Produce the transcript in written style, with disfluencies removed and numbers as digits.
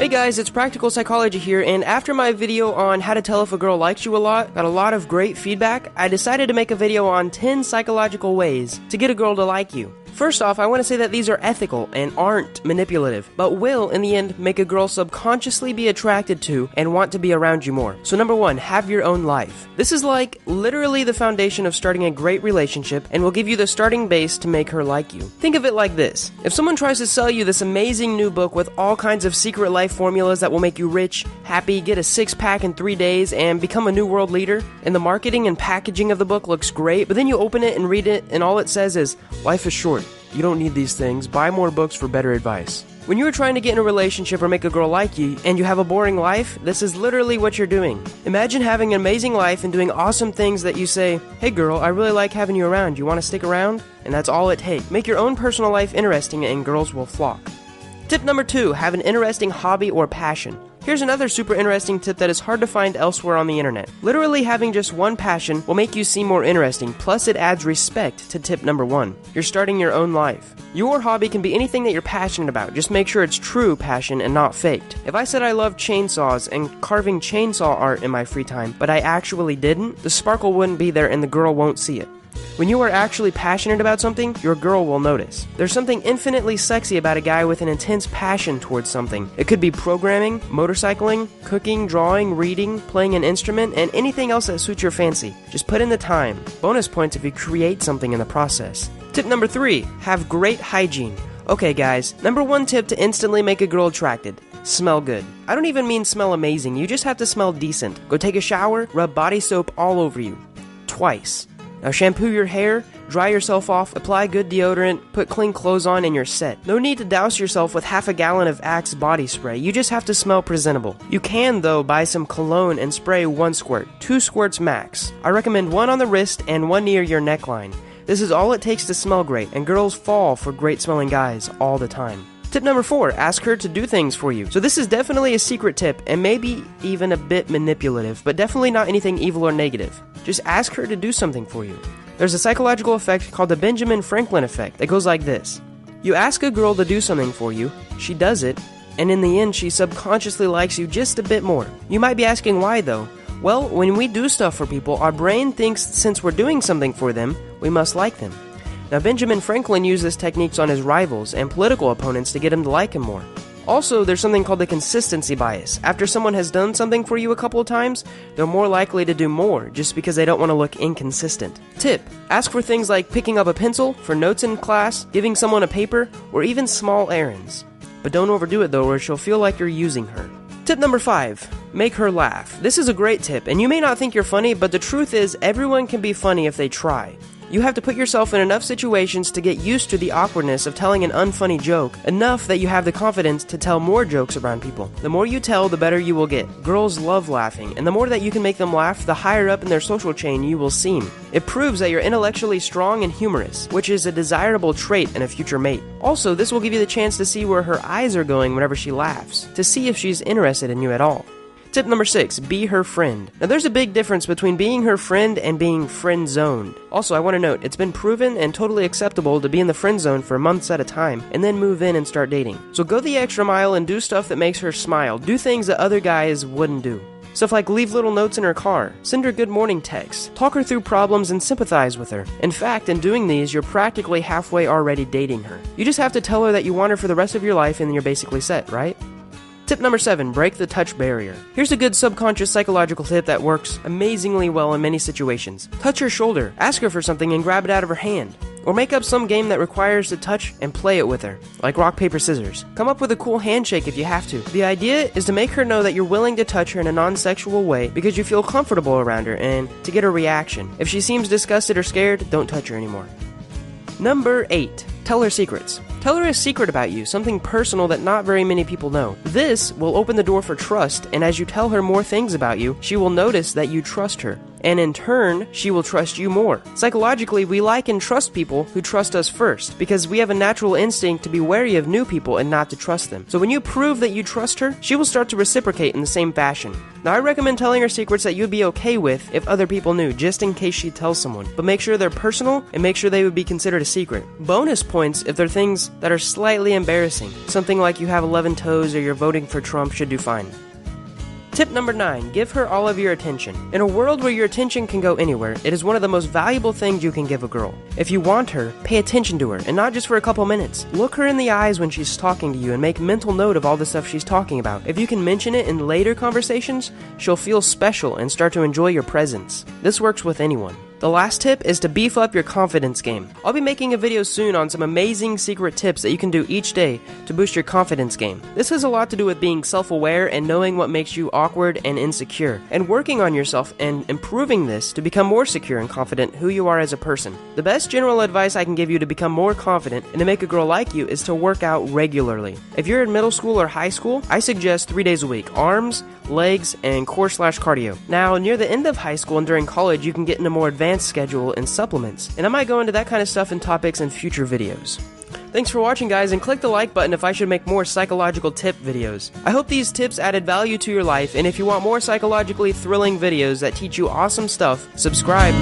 Hey guys, it's Practical Psychology here, and after my video on how to tell if a girl likes you a lot, got a lot of great feedback, I decided to make a video on 10 psychological ways to get a girl to like you. First off, I want to say that these are ethical and aren't manipulative, but will, in the end, make a girl subconsciously be attracted to and want to be around you more. So number 1, have your own life. This is like literally the foundation of starting a great relationship and will give you the starting base to make her like you. Think of it like this. If someone tries to sell you this amazing new book with all kinds of secret life formulas that will make you rich, happy, get a six-pack in 3 days, and become a new world leader, and the marketing and packaging of the book looks great, but then you open it and read it and all it says is, life is short. You don't need these things. Buy more books for better advice. When you're trying to get in a relationship or make a girl like you, and you have a boring life, this is literally what you're doing. Imagine having an amazing life and doing awesome things that you say, hey girl, I really like having you around. You want to stick around? And that's all it takes. Make your own personal life interesting and girls will flock. Tip number 2, have an interesting hobby or passion. Here's another super interesting tip that is hard to find elsewhere on the internet. Literally having just one passion will make you seem more interesting, plus it adds respect to tip number 1. You're starting your own life. Your hobby can be anything that you're passionate about, just make sure it's true passion and not faked. If I said I love chainsaws and carving chainsaw art in my free time, but I actually didn't, the sparkle wouldn't be there and the girl won't see it. When you are actually passionate about something, your girl will notice. There's something infinitely sexy about a guy with an intense passion towards something. It could be programming, motorcycling, cooking, drawing, reading, playing an instrument, and anything else that suits your fancy. Just put in the time. Bonus points if you create something in the process. Tip number 3, have great hygiene. Okay guys, number 1 tip to instantly make a girl attracted. Smell good. I don't even mean smell amazing, you just have to smell decent. Go take a shower, rub body soap all over you. Twice. Now shampoo your hair, dry yourself off, apply good deodorant, put clean clothes on, and you're set. No need to douse yourself with half a gallon of Axe body spray, you just have to smell presentable. You can, though, buy some cologne and spray 1 squirt, 2 squirts max. I recommend 1 on the wrist and 1 near your neckline. This is all it takes to smell great, and girls fall for great smelling guys all the time. Tip number 4, ask her to do things for you. So this is definitely a secret tip, and maybe even a bit manipulative, but definitely not anything evil or negative. Just ask her to do something for you. There's a psychological effect called the Benjamin Franklin effect that goes like this. You ask a girl to do something for you, she does it, and in the end she subconsciously likes you just a bit more. You might be asking why though? Well, when we do stuff for people, our brain thinks since we're doing something for them, we must like them. Now, Benjamin Franklin used this technique on his rivals and political opponents to get him to like him more. Also, there's something called the consistency bias. After someone has done something for you a couple of times, they're more likely to do more just because they don't want to look inconsistent. Tip: ask for things like picking up a pencil, for notes in class, giving someone a paper, or even small errands. But don't overdo it though, or she'll feel like you're using her. Tip number 5, make her laugh. This is a great tip, and you may not think you're funny, but the truth is everyone can be funny if they try. You have to put yourself in enough situations to get used to the awkwardness of telling an unfunny joke, enough that you have the confidence to tell more jokes around people. The more you tell, the better you will get. Girls love laughing, and the more that you can make them laugh, the higher up in their social chain you will seem. It proves that you're intellectually strong and humorous, which is a desirable trait in a future mate. Also, this will give you the chance to see where her eyes are going whenever she laughs, to see if she's interested in you at all. Tip number 6, be her friend. Now there's a big difference between being her friend and being friend-zoned. Also, I want to note, it's been proven and totally acceptable to be in the friend zone for months at a time, and then move in and start dating. So go the extra mile and do stuff that makes her smile. Do things that other guys wouldn't do. Stuff like leave little notes in her car, send her good morning texts, talk her through problems and sympathize with her. In fact, in doing these, you're practically halfway already dating her. You just have to tell her that you want her for the rest of your life and then you're basically set, right? Tip number 7, break the touch barrier. Here's a good subconscious psychological tip that works amazingly well in many situations. Touch her shoulder, ask her for something and grab it out of her hand. Or make up some game that requires to touch and play it with her, like rock, paper, scissors. Come up with a cool handshake if you have to. The idea is to make her know that you're willing to touch her in a non-sexual way because you feel comfortable around her and to get a reaction. If she seems disgusted or scared, don't touch her anymore. Number 8, tell her secrets. Tell her a secret about you, something personal that not very many people know. This will open the door for trust, and as you tell her more things about you, she will notice that you trust her. and in turn, she will trust you more. Psychologically, we like and trust people who trust us first, because we have a natural instinct to be wary of new people and not to trust them. So when you prove that you trust her, she will start to reciprocate in the same fashion. Now, I recommend telling her secrets that you'd be okay with if other people knew, just in case she tells someone. But make sure they're personal, and make sure they would be considered a secret. Bonus points if they're things that are slightly embarrassing. Something like you have 11 toes or you're voting for Trump should do fine. Tip number 9, give her all of your attention. In a world where your attention can go anywhere, it is one of the most valuable things you can give a girl. If you want her, pay attention to her, and not just for a couple minutes. Look her in the eyes when she's talking to you and make mental note of all the stuff she's talking about. If you can mention it in later conversations, she'll feel special and start to enjoy your presence. This works with anyone. The last tip is to beef up your confidence game. I'll be making a video soon on some amazing secret tips that you can do each day to boost your confidence game. This has a lot to do with being self-aware and knowing what makes you awkward and insecure, and working on yourself and improving this to become more secure and confident who you are as a person. The best general advice I can give you to become more confident and to make a girl like you is to work out regularly. If you're in middle school or high school, I suggest 3 days a week: arms, legs, and core/cardio. Now, near the end of high school and during college, you can get into more advanced schedule and supplements, and I might go into that kind of stuff and topics in future videos. Thanks for watching, guys, and click the like button if I should make more psychological tip videos. I hope these tips added value to your life, and if you want more psychologically thrilling videos that teach you awesome stuff, subscribe.